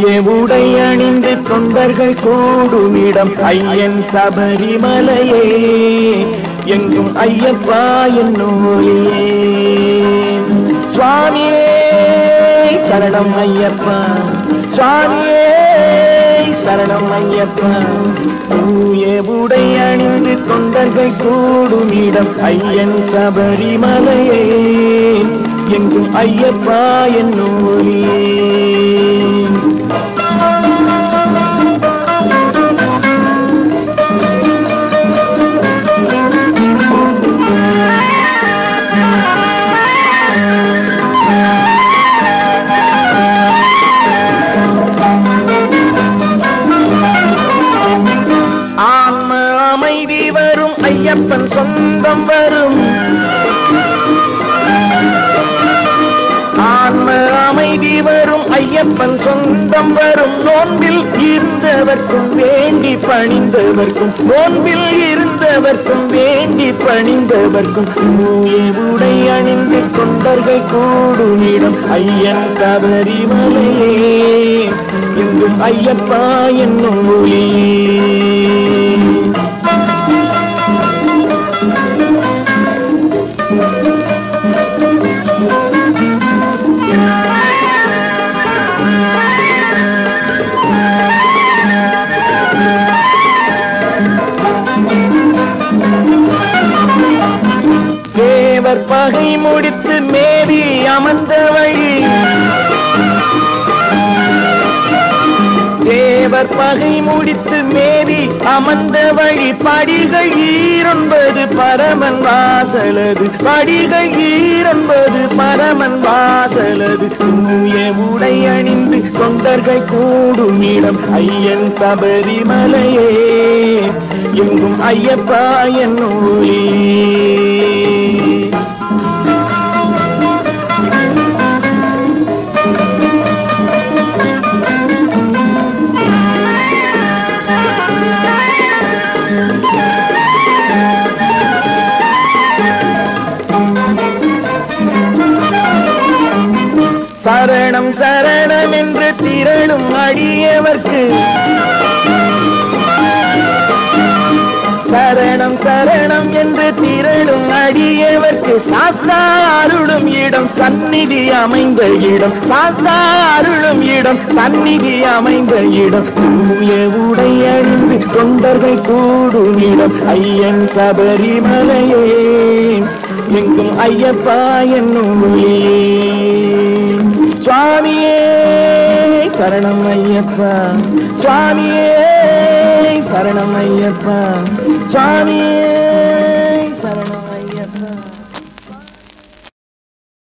தூய உடை அணிந்து தொண்டர்கள் கூடுமிடம் ஐயன் சபரிமலையே எங்கும் ஐயப்பா என்னும் ஒளியே சுவாமியே சரணம் ஐயப்பா சுவாமியே சரணம் ஐயப்பா தூய உடை அணிந்து தொண்டர்கள் கூடுமிடம் ஐயன் சபரிமலையே எங்கும் ஐயப்பா என்னும் ஒளியே ஐயப்பன் சொந்தம் வரும் ஆன்ம அமைதி வரும் ஐயப்பன் சொந்தம் வரும் நோன்பில் இருந்தவர்க்கும் வேண்டி பணிந்தவர்க்கும் நோன்பில் இருந்தவர்க்கும் வேண்டி பணிந்தவர்க்கும் தூய உடை அணிந்து தொண்டர்கள் கூடுமிடம் ஐயன் சபரிமலையே எங்கும் ஐயப்பா என்னும் ஒளியே தேவர் பகை முடித்து மேவி அமர்ந்த வழி தேவர் பகை முடித்து மேவி அமர்ந்த வழி படிகள் 9 பரமன் வாசலது படிகள் 9 பரமன் வாசலது தூய உடை அணிந்து தொண்டர்கள் கூடுமிடம் ஐயன் சபரிமலையே எங்கும் ஐயப்பா என்னும் ஒளியே சரணம் சரணம் என்று திரளும் அடியவர்க்கு சரணம் சரணம் என்று திரளும் அடியவர்க்கு சாஸ்தா அருளும் இடம் சந்நிதி அமைந்த இடம் சாஸ்தா அருளும் இடம் சந்நிதி அமைந்த இடம் தூய உடை அணிந்து தொண்டர்கள் கூடும் இடம் ஐயன் சபரிமலையே எங்கும் ஐயப்பா என்னும் ஒளியே சுவாமியே சரணம் ஐயப்பா சுவாமியே சரணம் ஐயப்பா சுவாமியே சரணம்